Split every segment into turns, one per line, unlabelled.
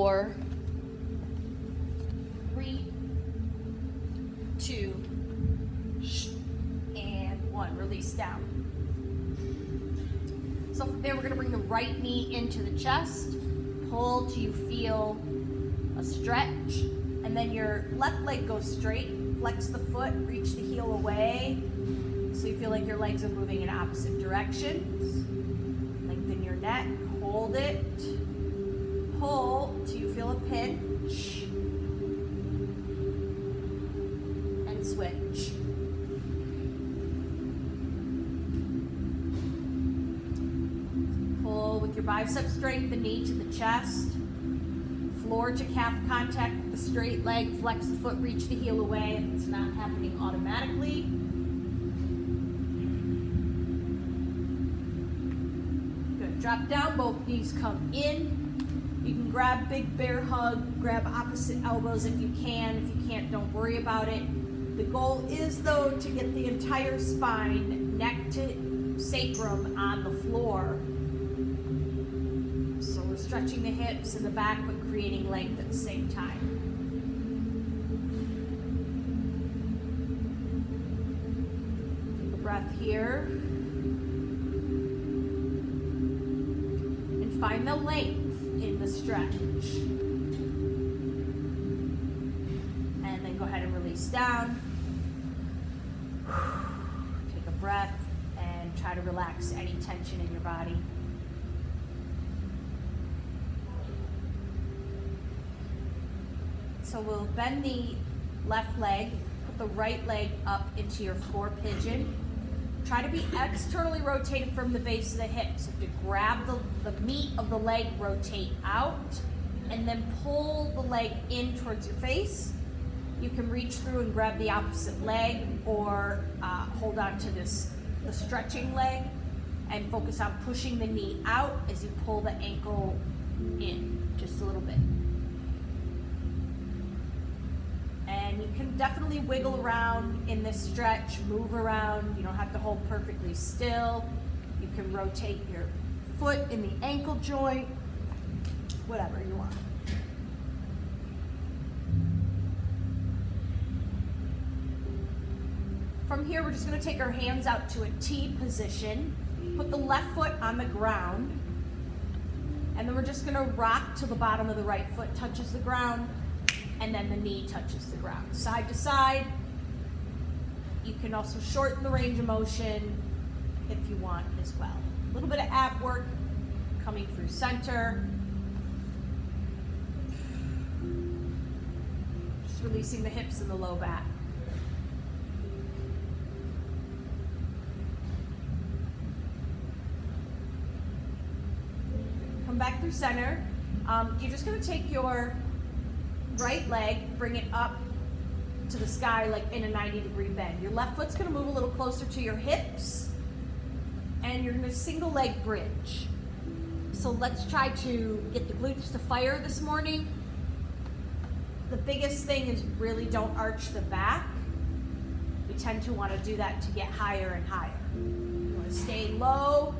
4, 3, 2, and 1. Release down. So from there, we're going to bring the right knee into the chest. Pull till you feel a stretch, and then your left leg goes straight. Flex the foot, reach the heel away, so you feel like your legs are moving in opposite directions. Lengthen your neck, hold it, pull till you feel a pinch, and switch. Pull with your bicep strength, the knee to the chest, floor to calf contact with the straight leg, flex the foot, reach the heel away if it's not happening automatically. Good, drop down, both knees come in. You can grab big bear hug, grab opposite elbows if you can. If you can't, don't worry about it. The goal is though to get the entire spine, neck to sacrum on the floor. So we're stretching the hips and the back, but creating length at the same time. Take a breath here. And find the length in the stretch. And then go ahead and release down. Take a breath and try to relax any tension in your body. So we'll bend the left leg, put the right leg up into your floor pigeon. Try to be externally rotated from the base of the hips. So if you grab the meat of the leg, rotate out, and then pull the leg in towards your face. You can reach through and grab the opposite leg, or hold on to the stretching leg and focus on pushing the knee out as you pull the ankle in just a little bit. And you can definitely wiggle around in this stretch, move around. You don't have to hold perfectly still. You can rotate your foot in the ankle joint, whatever you want. From here, we're just going to take our hands out to a T position, put the left foot on the ground, and then we're just going to rock till the bottom of the right foot touches the ground, and then the knee touches the ground. Side to side. You can also shorten the range of motion if you want as well. A little bit of ab work coming through center. Just releasing the hips and the low back. Come back through center. You're just going to take your right leg, bring it up to the sky like in a 90-degree bend. Your left foot's gonna move a little closer to your hips, and you're gonna single leg bridge. So let's try to get the glutes to fire this morning. The biggest thing is really don't arch the back. We tend to wanna do that to get higher and higher. You wanna stay low,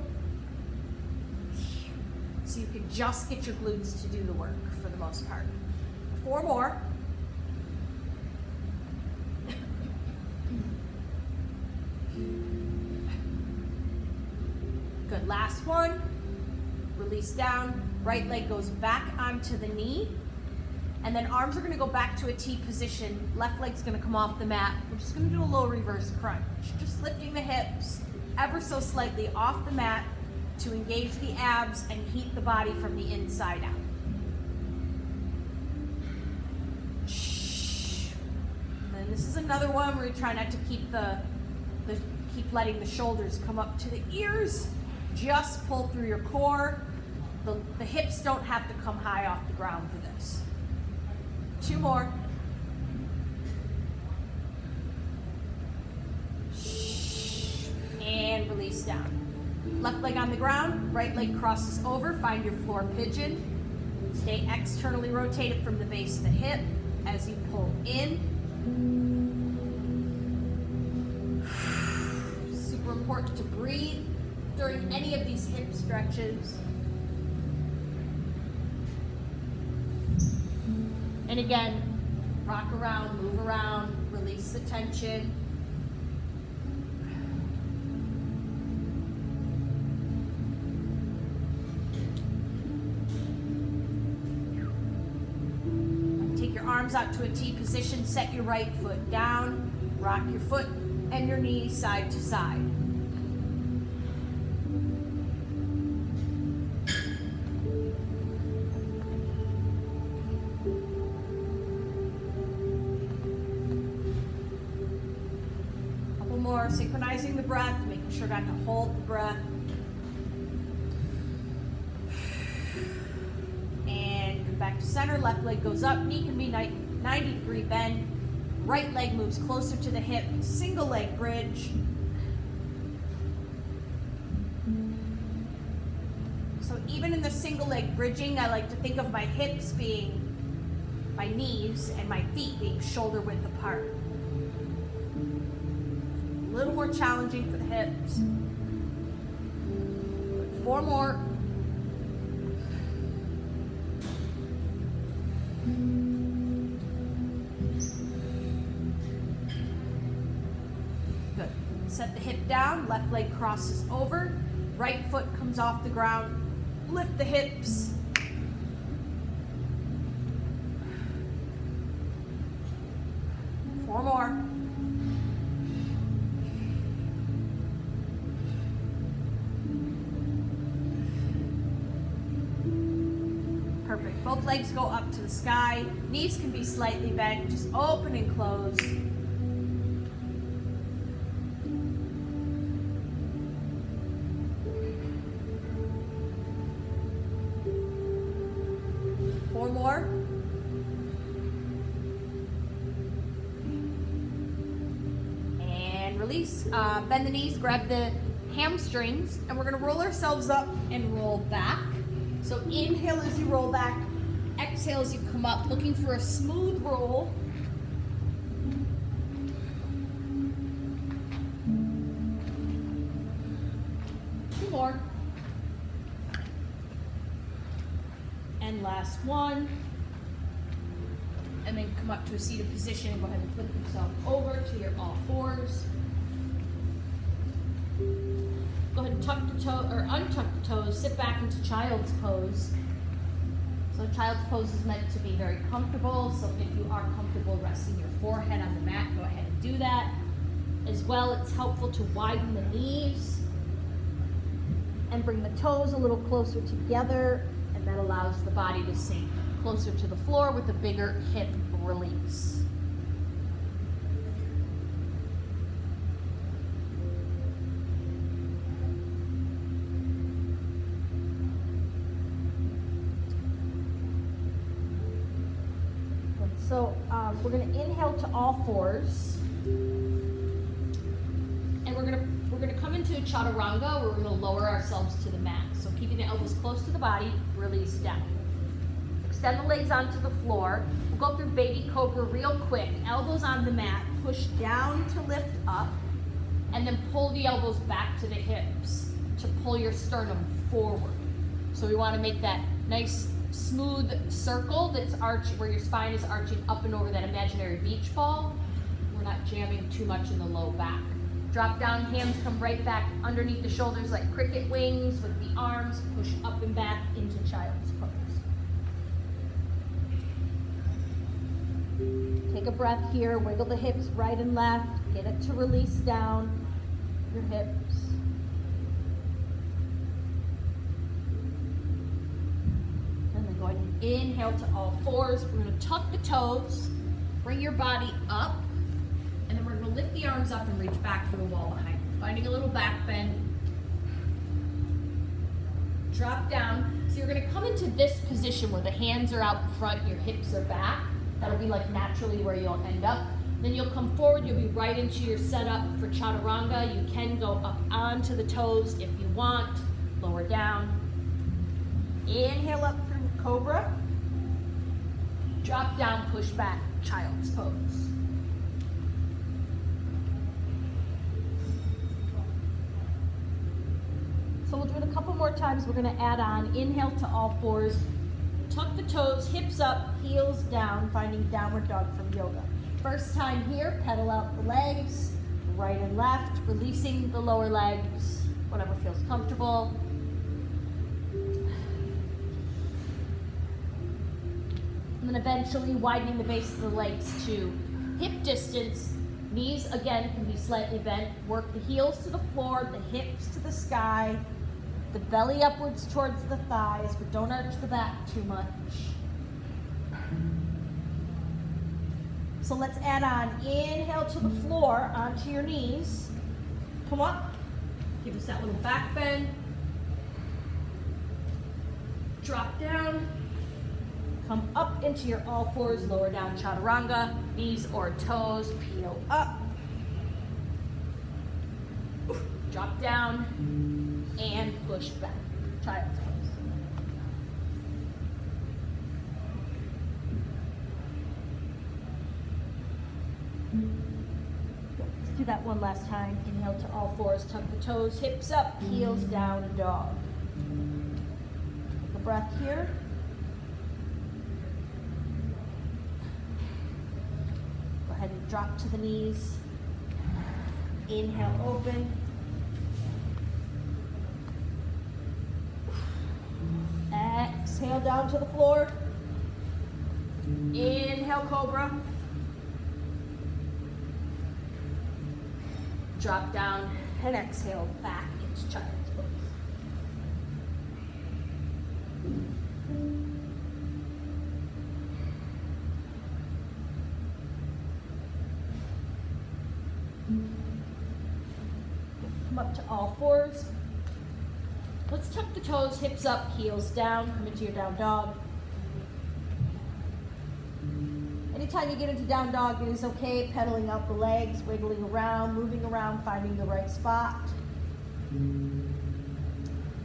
so you can just get your glutes to do the work for the most part. 4 more. Good, last one. Release down, right leg goes back onto the knee, and then arms are gonna go back to a T position. Left leg's gonna come off the mat. We're just gonna do a low reverse crunch. Just lifting the hips ever so slightly off the mat to engage the abs and heat the body from the inside out. This is another one where you try not to keep keep letting the shoulders come up to the ears. Just pull through your core. The hips don't have to come high off the ground for this. 2 more. And release down. Left leg on the ground, right leg crosses over, find your floor pigeon. Stay externally rotated from the base of the hip as you pull in. Super important to breathe during any of these hip stretches. And again, rock around, move around, release the tension. Take your arms out to a T position, set your right foot down, rock your foot and your knees side to side. More, synchronizing the breath, making sure not to hold the breath. And come back to center, left leg goes up, knee can be 90-degree bend, right leg moves closer to the hip, single leg bridge. So even in the single leg bridging, I like to think of my hips being my knees and my feet being shoulder width apart. A little more challenging for the hips. 4 more. Good. Set the hip down, left leg crosses over, right foot comes off the ground, lift the hips. Four more. Perfect. Both legs go up to the sky. Knees can be slightly bent. Just open and close. Four more. And release. Bend the knees, grab the hamstrings, and we're going to roll ourselves up and roll back. So inhale as you roll back, exhale as you come up, looking for a smooth roll. Two more. And last one. And then come up to a seated position. Go ahead and flip yourself over to your all fours. Go ahead and tuck the toe or untuck the toes, sit back into child's pose. So child's pose is meant to be very comfortable. So if you are comfortable resting your forehead on the mat, go ahead and do that. As well, it's helpful to widen the knees and bring the toes a little closer together, and that allows the body to sink closer to the floor with a bigger hip release. So we're going to inhale to all fours, and we're going to come into chaturanga, where we're going to lower ourselves to the mat. So keeping the elbows close to the body, release down. Extend the legs onto the floor. We'll go through baby cobra real quick. Elbows on the mat, push down to lift up, and then pull the elbows back to the hips to pull your sternum forward. So we want to make that nice smooth circle that's arching, where your spine is arching up and over that imaginary beach ball. We're not jamming too much in the low back. Drop down, hands come right back underneath the shoulders like cricket wings with the arms. Push up and back into child's pose. Take a breath here, wiggle the hips right and left. Get it to release down your hips. Go ahead and inhale to all fours. We're going to tuck the toes, bring your body up, and then we're going to lift the arms up and reach back for the wall behind you. Finding a little back bend. Drop down. So you're going to come into this position where the hands are out in front, your hips are back. That'll be like naturally where you'll end up. Then you'll come forward, you'll be right into your setup for chaturanga. You can go up onto the toes if you want, lower down. Inhale up through cobra. Drop down, push back, child's pose. So we'll do it a couple more times. We're going to add on, inhale to all fours, tuck the toes, hips up, heels down, finding downward dog from yoga. First time here, pedal out the legs, right and left, releasing the lower legs, whatever feels comfortable. And then eventually widening the base of the legs to hip distance. Knees, again, can be slightly bent. Work the heels to the floor, the hips to the sky, the belly upwards towards the thighs, but don't arch the back too much. So let's add on, inhale to the floor, onto your knees. Come up, give us that little back bend. Drop down, come up into your all fours, lower down chaturanga, knees or toes, peel up. Drop down and push back, child's pose. Let's do that one last time. Inhale to all fours, tuck the toes, hips up, heels down, dog. Take a breath here. Go ahead and drop to the knees. Inhale, open. Exhale down to the floor. Inhale, cobra. Drop down and exhale back into child's pose. Come up to all fours. Let's tuck the toes, hips up, heels down, come into your down dog. Anytime you get into down dog, it is okay pedaling out the legs, wiggling around, moving around, finding the right spot. And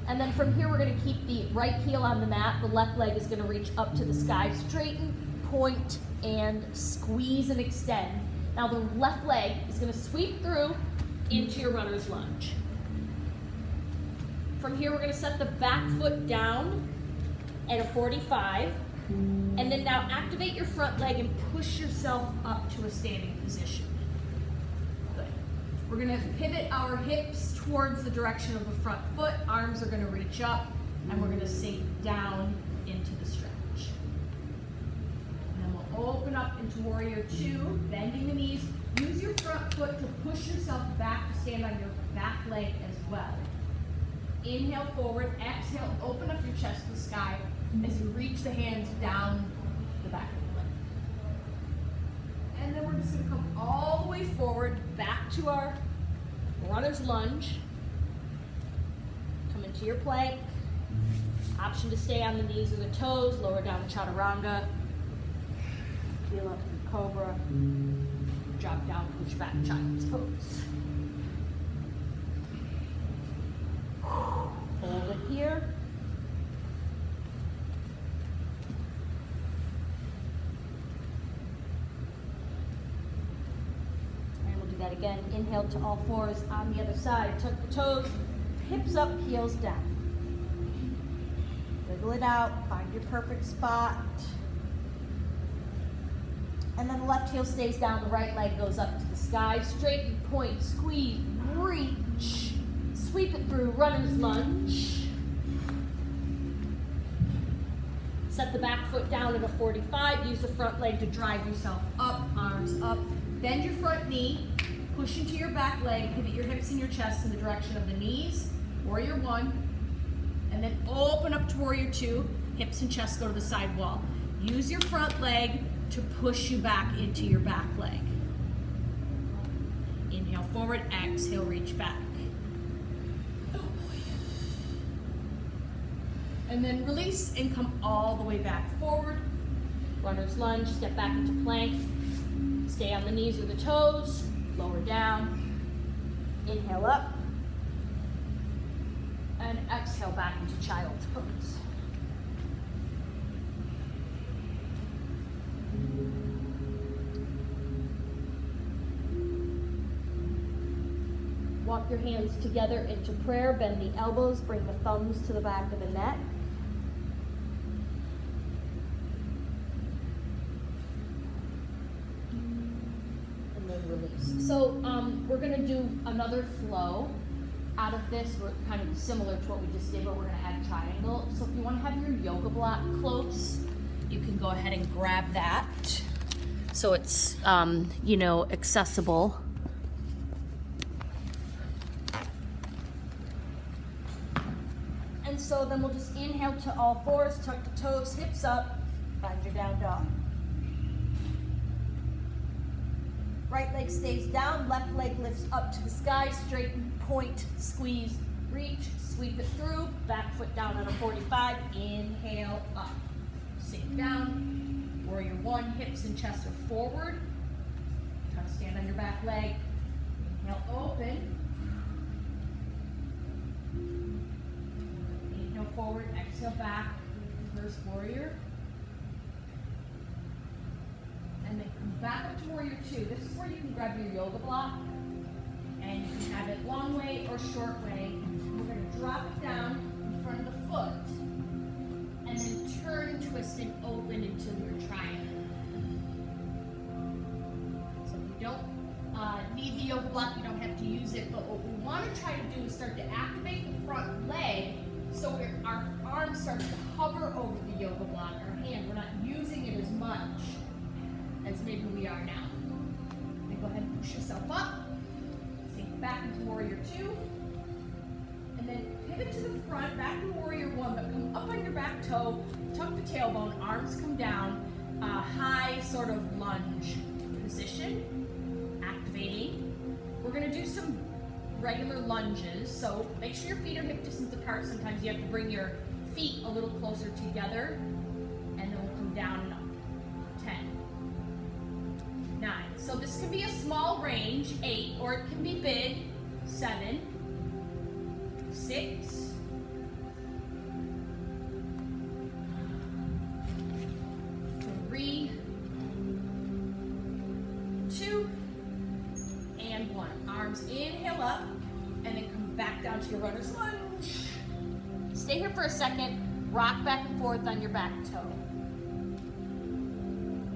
then from here, we're gonna keep the right heel on the mat. The left leg is gonna reach up to the sky. Straighten, point, and squeeze and extend. Now the left leg is gonna sweep through into your runner's lunge. From here, we're gonna set the back foot down at a 45. And then now activate your front leg and push yourself up to a standing position. Good. We're gonna pivot our hips towards the direction of the front foot. Arms are gonna reach up, and we're gonna sink down into the stretch. And then we'll open up into warrior two, bending the knees. Use your front foot to push yourself back to stand on your back leg as well. Inhale forward, exhale, open up your chest to the sky as you reach the hands down the back of the leg. And then we're just gonna come all the way forward, back to our runner's lunge. Come into your plank. Option to stay on the knees or the toes, lower down chaturanga. Feel up through cobra. Drop down, push back, child's pose. Hold it here. And we'll do that again. Inhale to all fours on the other side. Tuck the toes, hips up, heels down. Wiggle it out, find your perfect spot. And then the left heel stays down, the right leg goes up to the sky. Straighten, point, squeeze, reach. Sweep it through, runner's lunge. Set the back foot down at a 45. Use the front leg to drive yourself up, arms up. Bend your front knee, push into your back leg, pivot your hips and your chest in the direction of the knees, warrior one. And then open up to warrior two, hips and chest go to the side wall. Use your front leg to push you back into your back leg. Inhale forward, exhale, reach back. And then release and come all the way back forward. Runner's lunge, step back into plank. Stay on the knees or the toes, lower down. Inhale up. And exhale back into child's pose. Walk your hands together into prayer, bend the elbows, bring the thumbs to the back of the neck. So we're gonna do another flow out of this. We're kind of similar to what we just did, but we're gonna add triangle. So if you wanna have your yoga block close, you can go ahead and grab that. So it's, you know, accessible. And so then we'll just inhale to all fours, tuck the toes, hips up, find your down dog. Right leg stays down, left leg lifts up to the sky, straighten, point, squeeze, reach, sweep it through, back foot down on a 45, inhale up. Sink down, warrior one, hips and chest are forward. Try to stand on your back leg. Inhale, open. Inhale forward, exhale back, reverse warrior. And then come back up to warrior two. This is where you can grab your yoga block, and you can have it long way or short way. We're going to drop it down in front of the foot, and then turn, twist, and open into your triangle. So if you don't need the yoga block, you don't have to use it, but what we want to try to do is start to activate the front leg so our arm starts to hover over the yoga block, our hand. We're not using it as much as maybe we are now. Then go ahead and push yourself up, sink back into warrior two, and then pivot to the front, back to warrior one, but come up on your back toe, tuck the tailbone, arms come down, high sort of lunge position, activating. We're gonna do some regular lunges, so make sure your feet are hip distance apart. Sometimes you have to bring your feet a little closer together, and then we'll come down and up. 10, 9. So this can be a small range, 8, or it can be big, 7, 6, 3, 2, and 1. Arms inhale up, and then come back down to your runner's lunge. Stay here for a second, rock back and forth on your back toe.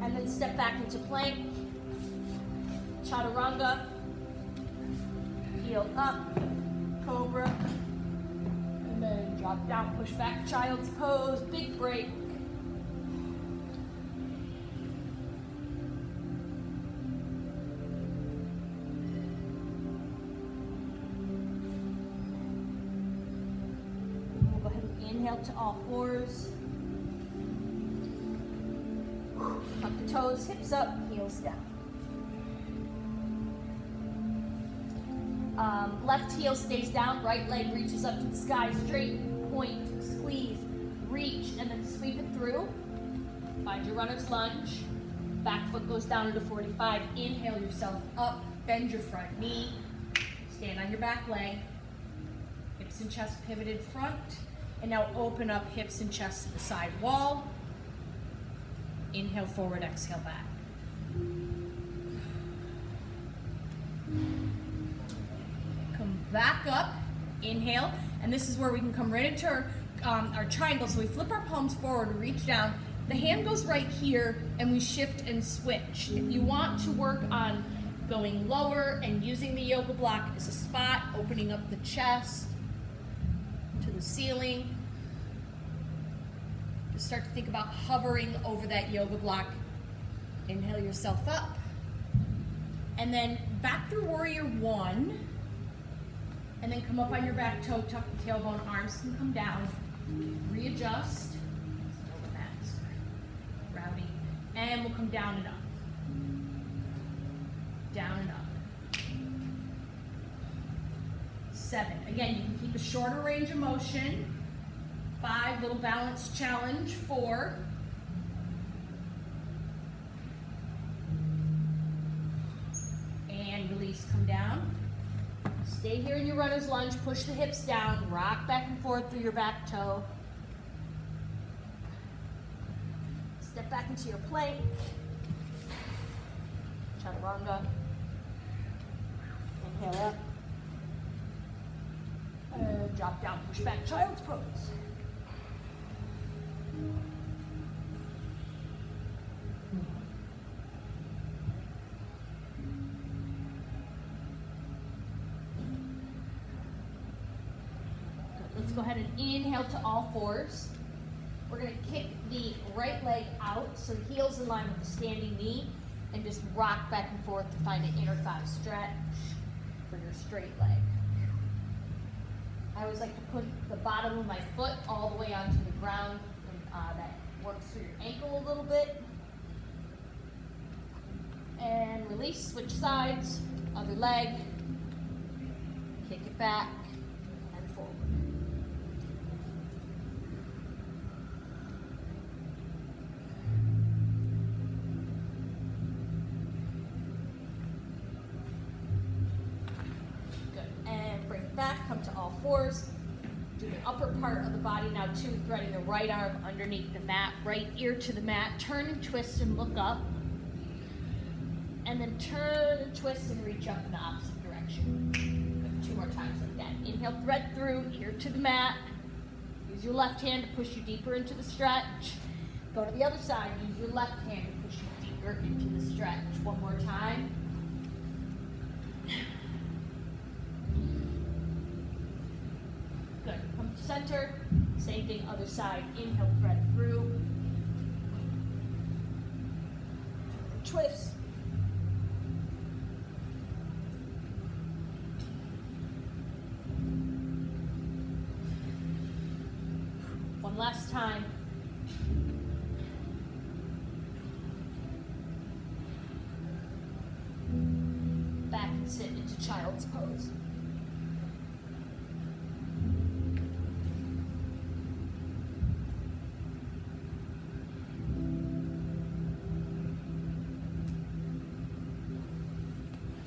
And then step back into plank, chaturanga, heel up, cobra, and then drop down, push back, child's pose, big break. We'll go ahead and inhale to all fours. Tuck the toes, hips up, heels down. Left heel stays down, right leg reaches up to the sky, straight, point, squeeze, reach, and then sweep it through. Find your runner's lunge. Back foot goes down into 45. Inhale yourself up, bend your front knee, stand on your back leg, hips and chest pivoted front, and now open up hips and chest to the side wall. Inhale forward, exhale back. Come back up, inhale, and this is where we can come right into our triangle. So we flip our palms forward, reach down. The hand goes right here, and we shift and switch. If you want to work on going lower and using the yoga block as a spot, opening up the chest to the ceiling, start to think about hovering over that yoga block. Inhale yourself up, and then back through warrior one, and then come up on your back toe, tuck the tailbone, arms can come down, readjust, rowdy, and we'll come down and up, down and up. 7, again, you can keep a shorter range of motion. 5, little balance challenge. 4, and release, come down. Stay here in your runner's lunge, push the hips down, rock back and forth through your back toe. Step back into your plank, chaturanga. Inhale up. Drop down, push back, child's pose. go ahead and inhale to all fours. We're gonna kick the right leg out so the heel's in line with the standing knee and just rock back and forth to find an inner thigh stretch for your straight leg. I always like to put the bottom of my foot all the way onto the ground, and that works through your ankle a little bit. And release, switch sides, other leg, kick it back and forward. Back, come to all fours. Do the upper part of the body now too, threading the right arm underneath the mat, right ear to the mat. Turn and twist and look up. And then turn and twist and reach up in the opposite direction. Good. 2 more times like that. Inhale, thread through, ear to the mat. Use your left hand to push you deeper into the stretch. Go to the other side. Use your left hand to push you deeper into the stretch. 1 more time. Good. Come to center. Same thing, other side. Inhale, thread through. Twist. One last time. Back and sit into child's pose.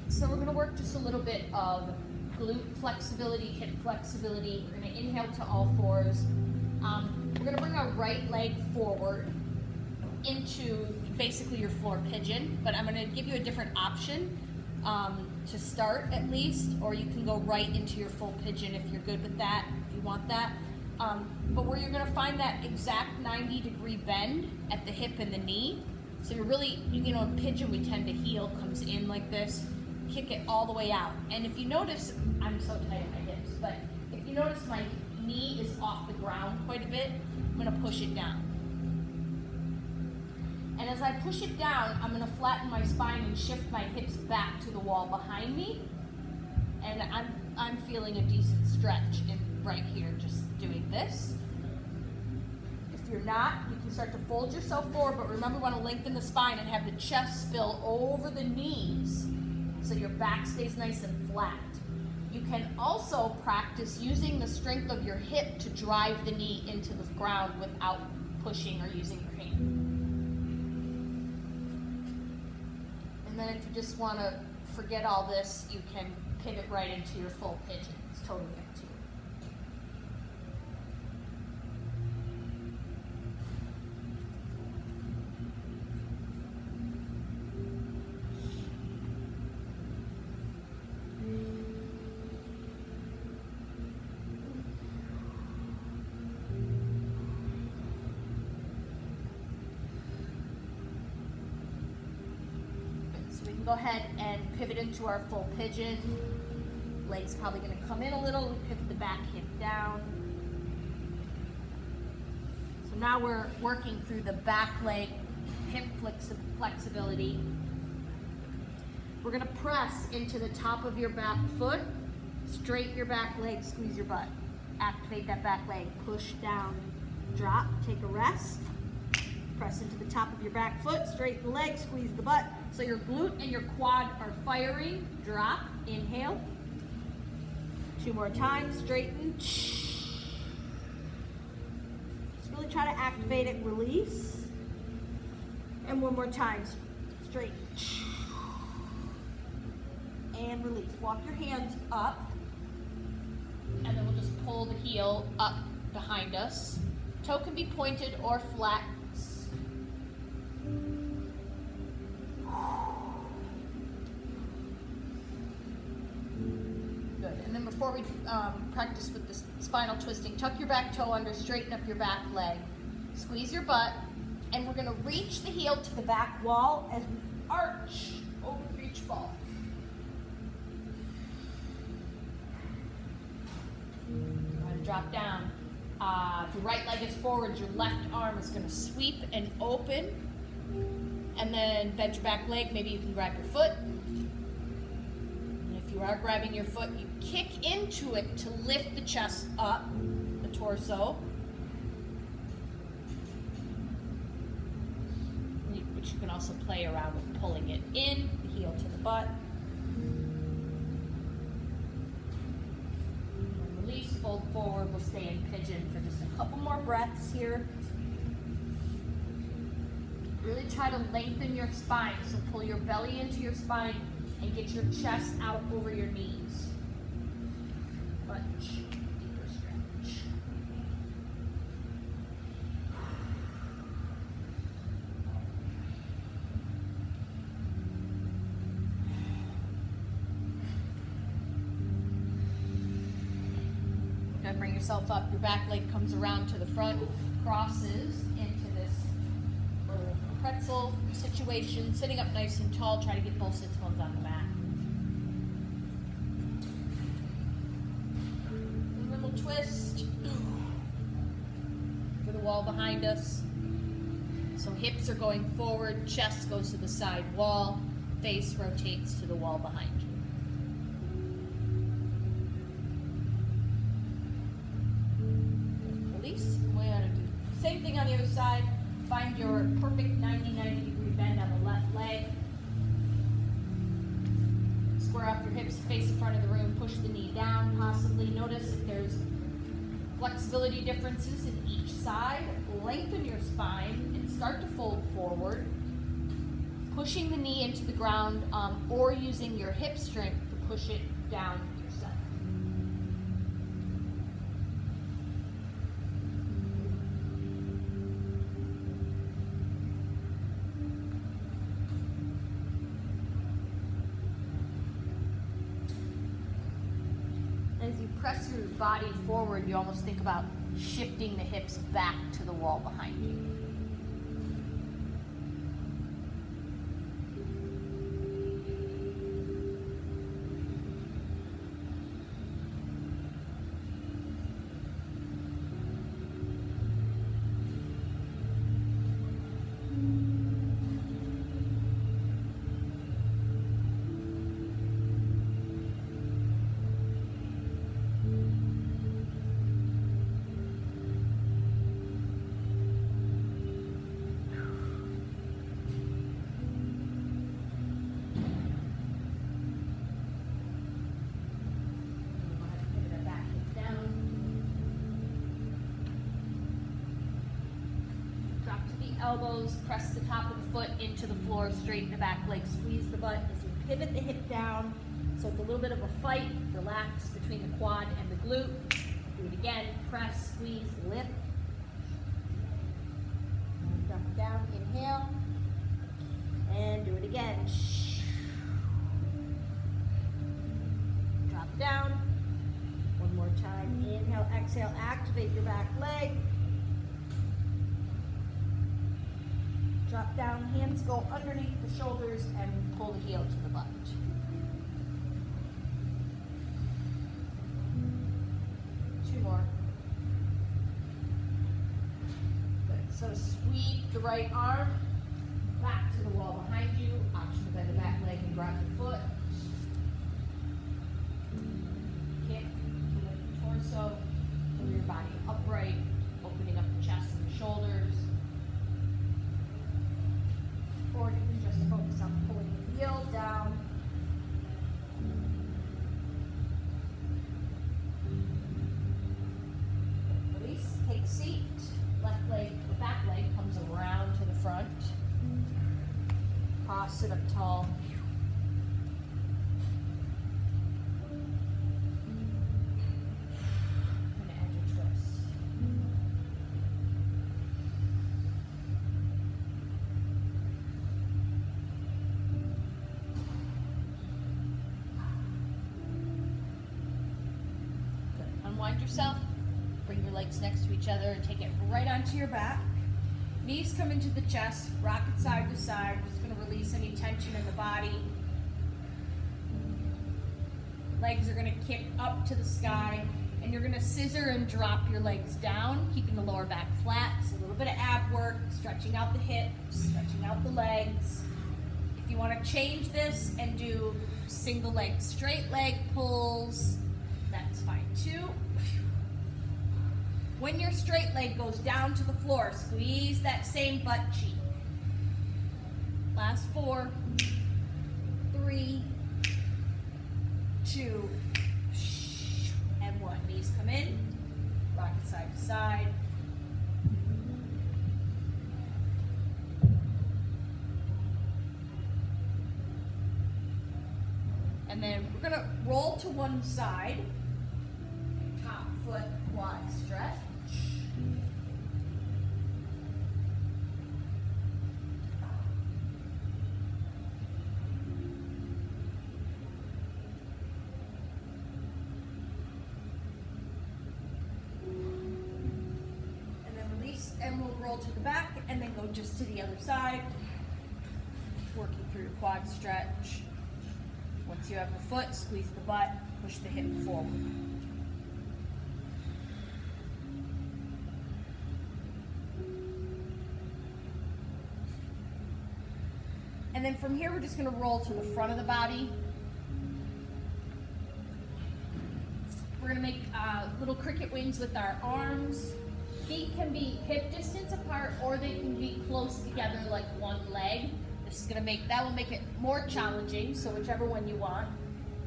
So we're going to work just a little bit of glute flexibility, hip flexibility. We're going to inhale to all fours. We're going to bring our right leg forward into basically your floor pigeon, but I'm going to give you a different option to start at least, or you can go right into your full pigeon if you're good with that, if you want that. But where you're going to find that exact 90-degree bend at the hip and the knee. So you're really, you know, in pigeon we tend to heel, comes in like this, kick it all the way out. And if you notice, I'm so tight at my hips, but if you notice my knee is off the ground quite a bit, I'm going to push it down. And as I push it down, I'm going to flatten my spine and shift my hips back to the wall behind me. And I'm feeling a decent stretch in right here, just doing this. If you're not, you can start to fold yourself forward, but remember you want to lengthen the spine and have the chest spill over the knees so your back stays nice and flat. You can also practice using the strength of your hip to drive the knee into the ground without pushing or using your hand. And then if you just want to forget all this, you can pivot right into your full pigeon. It's totally up to you. Go ahead and pivot into our full pigeon. Legs probably going to come in a little, pivot the back hip down. So now we're working through the back leg hip flexibility. We're going to press into the top of your back foot, straighten your back leg, squeeze your butt. Activate that back leg, push down, drop, take a rest. Press into the top of your back foot, straighten the leg, squeeze the butt. So your glute and your quad are firing. Drop, inhale. 2 more times, straighten. Just really try to activate it, release. And 1 more time, straighten. And release. Walk your hands up. And then we'll just pull the heel up behind us. Toe can be pointed or flat. Good. And then before we practice with the spinal twisting, tuck your back toe under, straighten up your back leg, squeeze your butt, and we're going to reach the heel to the back wall as we arch over reach ball. Go ahead to drop down. If your right leg is forward, your left arm is going to sweep and open. And then bend your back leg. Maybe you can grab your foot. And if you are grabbing your foot, you kick into it to lift the chest up, the torso. But you can also play around with pulling it in, the heel to the butt. And release, fold forward. We'll stay in pigeon for just a couple more breaths here. Really try to lengthen your spine, so pull your belly into your spine and get your chest out over your knees. Much deeper stretch. Now bring yourself up. Your back leg comes around to the front, crosses into this pretzel situation, sitting up nice and tall. Try to get both sits bones on the mat. A little twist for the wall behind us. So hips are going forward, chest goes to the side wall, face rotates to the wall behind you. Release. We're going to do the same thing on the other side. Find your perfect 90 degree bend on the left leg. Square up your hips, face the front of the room, push the knee down possibly. Notice if there's flexibility differences in each side. Lengthen your spine and start to fold forward. Pushing the knee into the ground or using your hip strength to push it down yourself. As you press your body forward, you almost think about shifting the hips back to the wall behind you. Elbows, press the top of the foot into the floor, straighten the back leg, squeeze the butt as you pivot the hip down. So it's a little bit of a fight, relax between the quad and the glute. Do it again, press, squeeze, lift. Drop it down, inhale. And do it again. Drop it down. One more time, inhale, exhale, activate your back leg. Drop down, hands go underneath the shoulders and pull the heel to the butt. Two more. Good. So sweep the right arm back to the wall behind you. Option to bend the back leg and grab your foot. Kick to lift the torso. Pull your body upright, opening up the chest and the shoulders. Or you can just focus on pulling the heel down. Release, take a seat. Left leg, the back leg comes around to the front. Cross, sit up tall. And add your twist. Unwind yourself, bring your legs next to each other and take it right onto your back. Knees come into the chest, rock it side to side. Just going to release any tension in the body. Legs are going to kick up to the sky. And you're gonna scissor and drop your legs down, keeping the lower back flat. So a little bit of ab work, stretching out the hips, stretching out the legs. If you wanna change this and do single leg, straight leg pulls, that's fine too. When your straight leg goes down to the floor, squeeze that same butt cheek. Last 4, 3, 2, and 1. Knees come in, rock it side to side. And then we're gonna roll to one side, top foot quad stretch. And we'll roll to the back and then go just to the other side, working through your quad stretch. Once you have the foot, squeeze the butt, push the hip forward. And then from here, we're just gonna roll to the front of the body. We're gonna make little cricket wings with our arms. Feet can be hip distance apart, or they can be close together like one leg. This is gonna that will make it more challenging, so whichever one you want.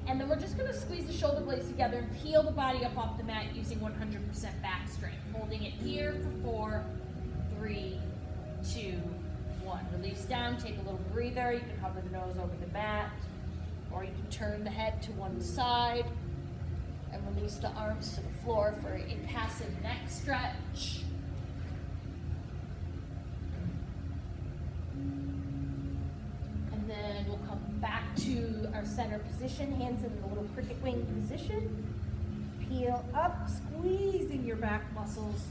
And then we're just gonna squeeze the shoulder blades together and peel the body up off the mat using 100% back strength. Holding it here for 4, 3, 2, 1. Release down, take a little breather. You can hover the nose over the mat, or you can turn the head to one side. And release the arms to the floor for a passive neck stretch. And then we'll come back to our center position, hands in the little cricket wing position. Peel up, squeezing your back muscles,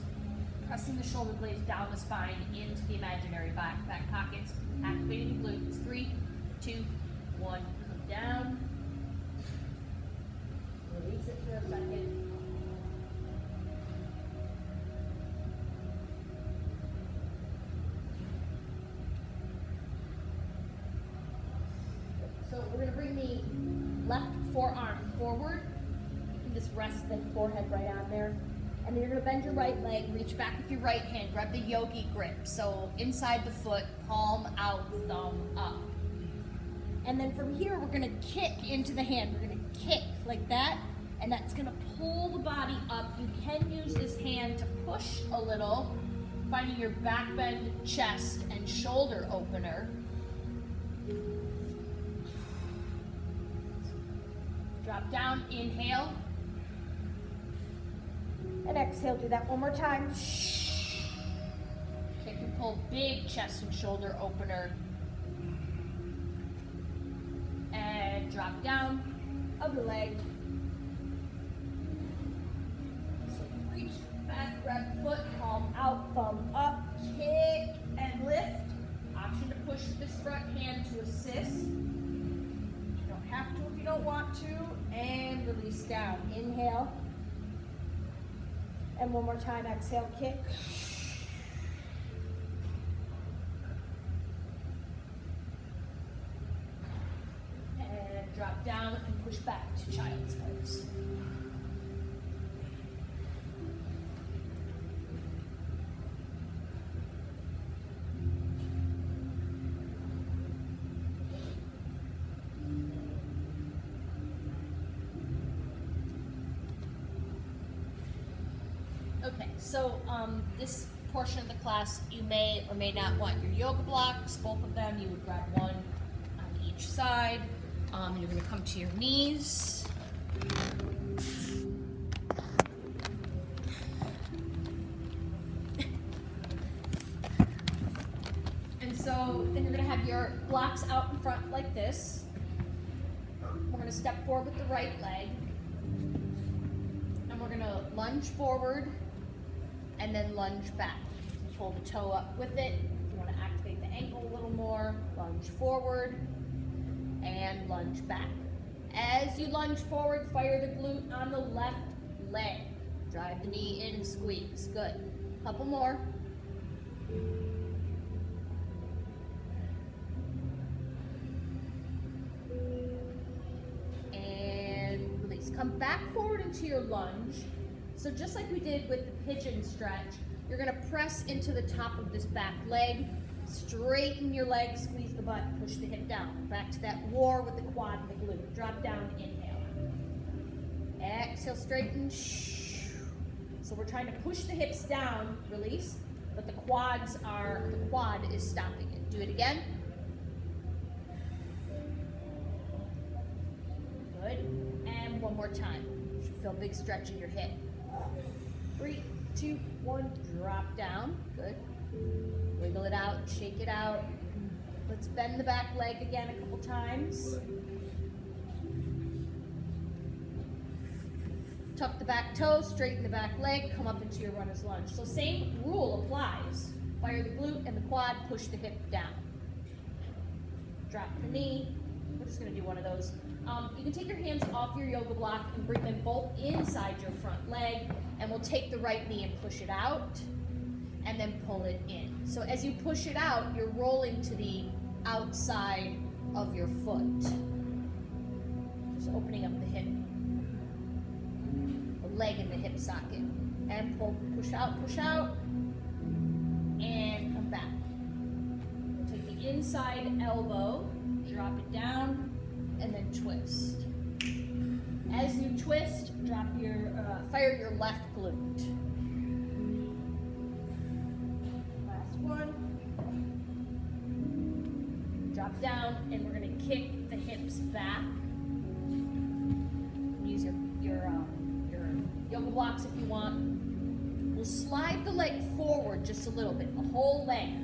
pressing the shoulder blades down the spine into the imaginary back pockets, activating the glutes. 3, 2, 1, come down. Release it for a second. So we're going to bring the left forearm forward. You can just rest the forehead right on there. And then you're going to bend your right leg, reach back with your right hand, grab the yogi grip. So inside the foot, palm out, thumb up. And then from here, we're gonna kick into the hand. We're gonna kick like that, and that's gonna pull the body up. You can use this hand to push a little, finding your back bend, chest, and shoulder opener. Drop down, inhale. And exhale, do that one more time. Kick and pull, big chest and shoulder opener. And drop down, other leg. So reach back, grab foot, palm out, thumb up, kick and lift. Option to push this front hand to assist. You don't have to if you don't want to. And release down. Inhale. And one more time, exhale, kick. Drop down and push back to child's pose. Okay, so this portion of the class, you may or may not want your yoga blocks, both of them. You would grab one on each side. You're going to come to your knees. And so then you're going to have your blocks out in front like this. We're going to step forward with the right leg. And we're going to lunge forward and then lunge back. Pull the toe up with it. If you want to activate the ankle a little more, lunge forward and lunge back. As you lunge forward, fire the glute on the left leg. Drive the knee in and squeeze. Good. Couple more. And release. Come back forward into your lunge. So just like we did with the pigeon stretch, you're gonna press into the top of this back leg, straighten your leg, squeeze the butt, push the hip down. Back to that war with the quad and the glute. Drop down, inhale. Exhale, straighten. So we're trying to push the hips down, release, but the quad is stopping it. Do it again. Good. And one more time. You should feel a big stretch in your hip. 3, 2, 1, drop down. Good. Wiggle it out, shake it out. Let's bend the back leg again a couple times. Tuck the back toes, straighten the back leg, come up into your runner's lunge. So same rule applies. Fire the glute and the quad, push the hip down. Drop the knee. We're just gonna do one of those. You can take your hands off your yoga block and bring them both inside your front leg, and we'll take the right knee and push it out, and then pull it in. So as you push it out, you're rolling to the outside of your foot. Just opening up the hip, the leg in the hip socket. And pull, push out, and come back. Take the inside elbow, drop it down, and then twist. As you twist, fire your left glute. Last one. Drop down, and we're gonna kick the hips back. Use your yoga blocks if you want. We'll slide the leg forward just a little bit, the whole leg.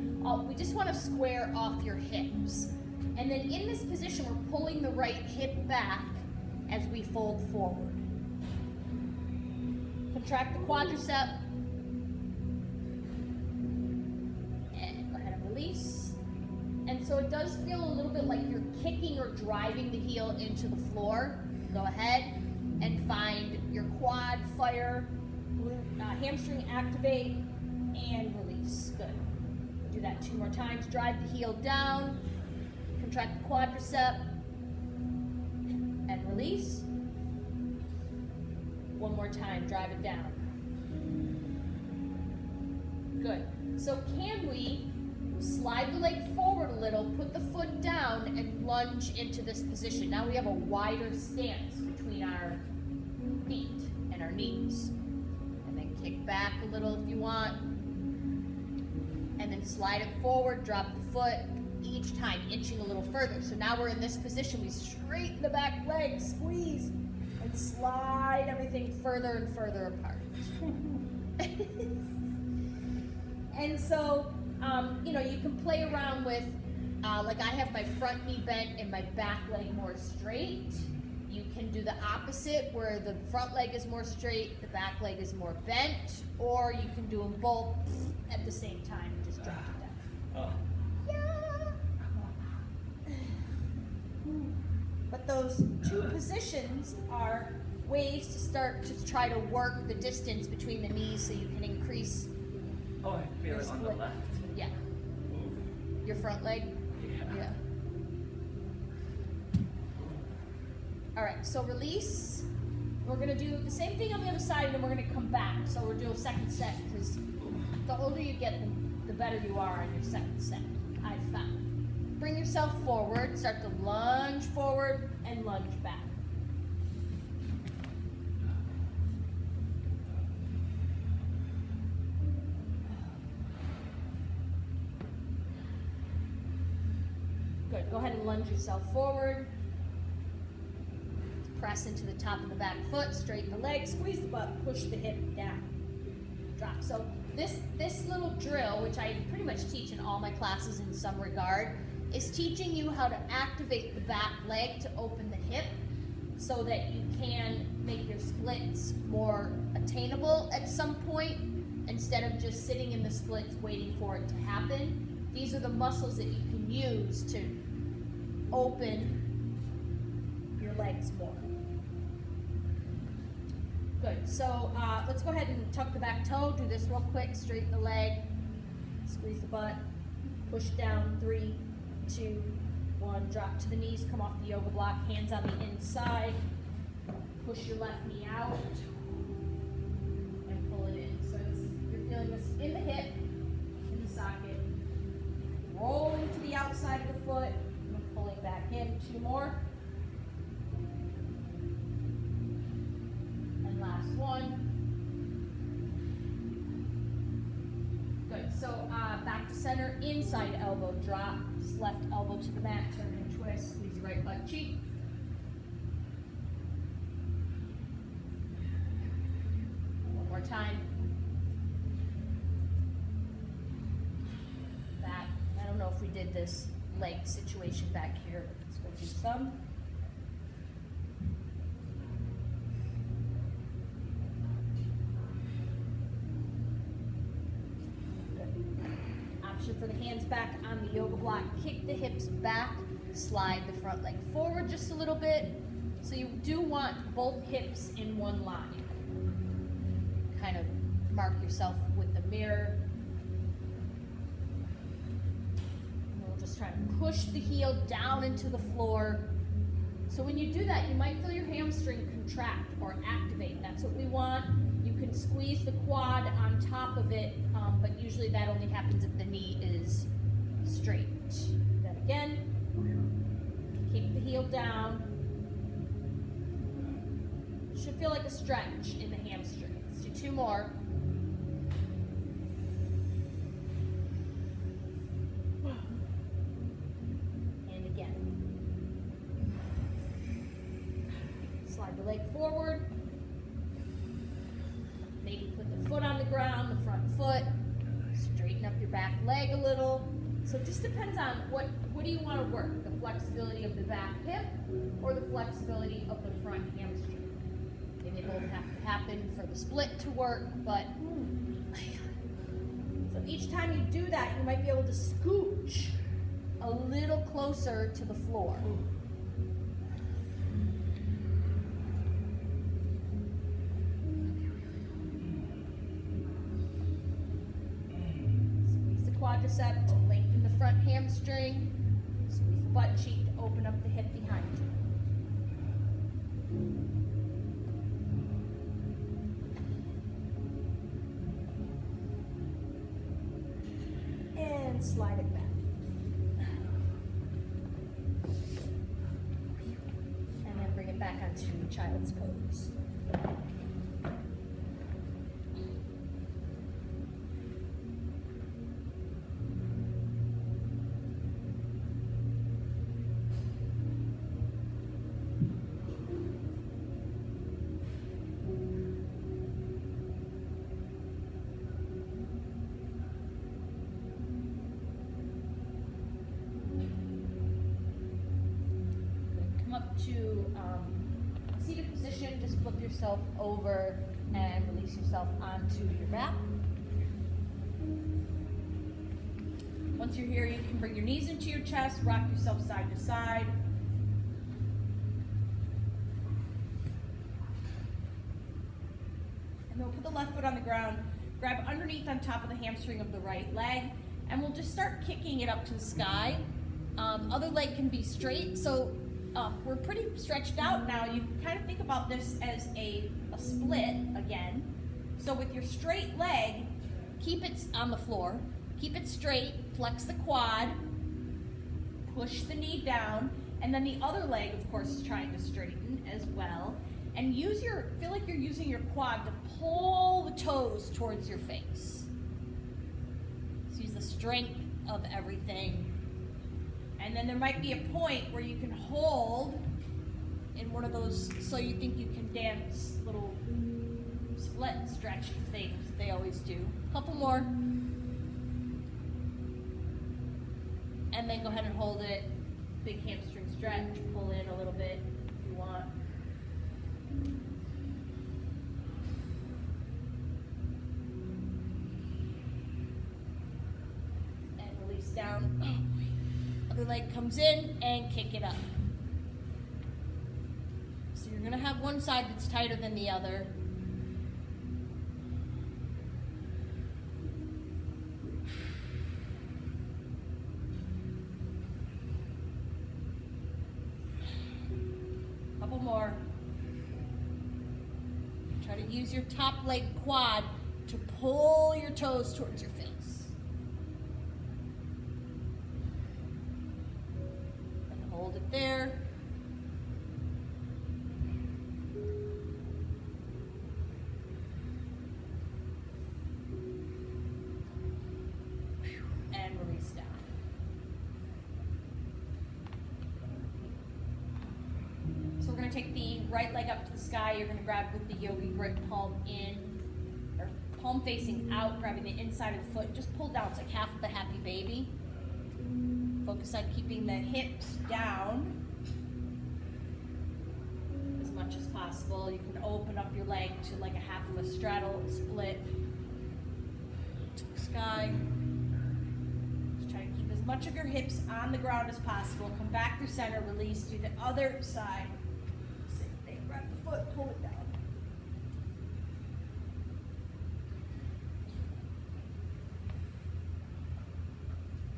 We just want to square off your hips. And then in this position, we're pulling the right hip back as we fold forward. Contract the quadricep. And go ahead and release. And so it does feel a little bit like you're kicking or driving the heel into the floor. Go ahead and find your quad, fire, hamstring activate, and release. Good. Do that 2 more times. Drive the heel down. Contract the quadricep and release. One more time, drive it down. Good. So can we slide the leg forward a little, put the foot down, and lunge into this position? Now we have a wider stance between our feet and our knees. And then kick back a little if you want. And then slide it forward, drop the foot, each time inching a little further. So now we're in this position. We straighten the back leg, squeeze, and slide everything further and further apart. And so, you can play around with, like I have my front knee bent and my back leg more straight. You can do the opposite, where the front leg is more straight, the back leg is more bent, or you can do them both at the same time and just drop it down.
Oh.
But those 2 positions are ways to start to try to work the distance between the knees so you can increase.
Oh, I feel it on the left.
Yeah.
Oof.
Your front leg?
Yeah.
All right, so release. We're gonna do the same thing on the other side, and then we're gonna come back. So we'll do a second set, because the older you get, the better you are on your second set, I've found. Bring yourself forward, start to lunge forward and lunge back. Good, go ahead and lunge yourself forward. Press into the top of the back foot, straighten the leg, squeeze the butt, push the hip down. Drop. So this little drill, which I pretty much teach in all my classes in some regard, is teaching you how to activate the back leg to open the hip so that you can make your splits more attainable at some point instead of just sitting in the splits waiting for it to happen. These are the muscles that you can use to open your legs more. Good. So let's go ahead and tuck the back toe. Do this real quick. Straighten the leg. Squeeze the butt. Push down. 3, 2, 1. Drop to the knees. Come off the yoga block. Hands on the inside. Push your left knee out. And pull it in. So you're feeling this in the hip, in the socket. Rolling to the outside of the foot. And pulling back in. 2 more. Last one. Good. So back to center, inside elbow drop, left elbow to the mat, turn and twist, squeeze the right butt cheek. One more time. Back. I don't know if we did this leg situation back here. Let's go do some. For the hands back on the yoga block, kick the hips back, slide the front leg forward just a little bit. So you do want both hips in one line. Kind of mark yourself with the mirror. And we'll just try to push the heel down into the floor. So when you do that, you might feel your hamstring contract or activate. That's what we want. You can squeeze the quad on top of it, but usually that only happens if the knee is straight. Then again, kick the heel down. Should feel like a stretch in the hamstring. Let's do 2 more. And again. Slide the leg forward. Maybe put the foot on the ground, the front foot. Straighten up your back leg a little. So it just depends on what do you want to work? The flexibility of the back hip or the flexibility of the front hamstring? They both have to happen for the split to work, but so each time you do that, you might be able to scooch a little closer to the floor. Quadricep to lengthen the front hamstring. Squeeze the butt cheek to open up the hip behind you. And slide it back. And then bring it back onto child's pose. To seated position, just flip yourself over and release yourself onto your mat. Once you're here, you can bring your knees into your chest, rock yourself side to side. And then we'll put the left foot on the ground, grab underneath on top of the hamstring of the right leg, and we'll just start kicking it up to the sky. Other leg can be straight, so we're pretty stretched out now. You can kind of think about this as a split again. So with your straight leg, keep it on the floor, keep it straight, flex the quad, push the knee down, and then the other leg, of course, is trying to straighten as well. And feel like you're using your quad to pull the toes towards your face. So use the strength of everything. And then there might be a point where you can hold in one of those, so you think you can dance, little split stretchy things they always do. Couple more. And then go ahead and hold it. Big hamstring stretch, pull in a little bit if you want. And release down. Other leg comes in and kick it up. So you're gonna have one side that's tighter than the other. couple more. Try to use your top leg quad to pull your toes towards your face. And hold it there. And release down. So we're going to take the right leg up to the sky. You're going to grab with the yogi grip, palm in, or palm facing out, grabbing the inside of the foot. Just pull down. It's like half of the happy baby. Focus on keeping the hips down as much as possible. You can open up your leg to like a half of a straddle split to the sky. Just try to keep as much of your hips on the ground as possible. Come back through center, release, do the other side. Same thing, grab the foot, pull it down.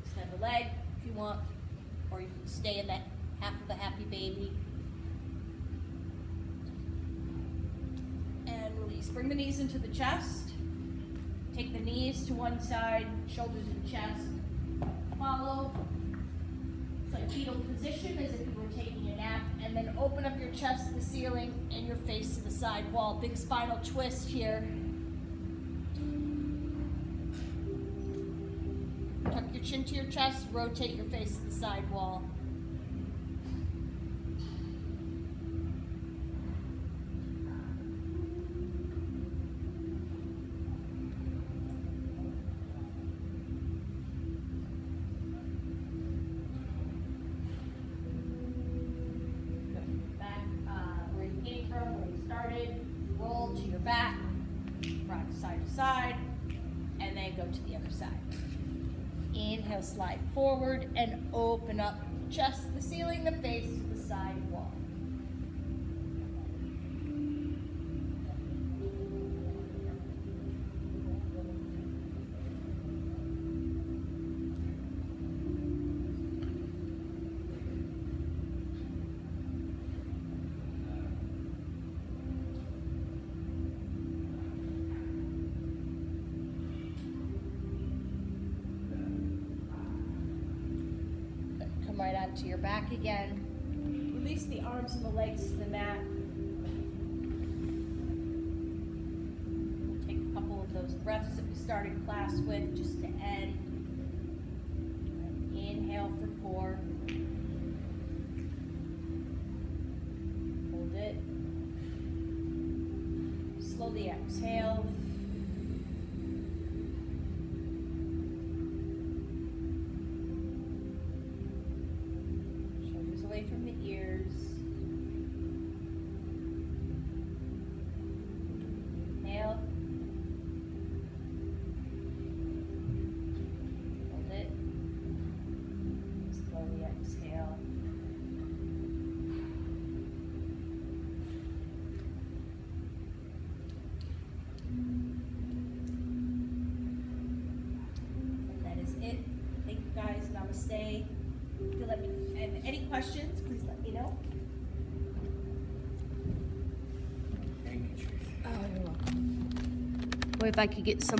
Extend the leg if you want, or you can stay in that half of the happy baby. And release. Bring the knees into the chest. Take the knees to one side, shoulders and chest. Follow. It's like fetal position as if you were taking a nap. And then open up your chest to the ceiling and your face to the side wall. Big spinal twist here. Tuck your chin to your chest, rotate your face to the side wall. Back where you came from, where you started, roll to your back, rock side to side, and then go to the other side. Inhale, slide forward and open up chest to the ceiling, the face to the side wall. Come right onto your back again. Release the arms and the legs to the mat. We'll take a couple of those breaths that we started class with just to end. Inhale for 4. Hold it. Slowly exhale. Away from the ears. Inhale. Hold it. Slowly exhale. And that is it. Thank you guys. Namaste. If you let me, and any questions, please let me know.
Thank you, Tracy.
Oh, you're welcome. Boy, if I could get some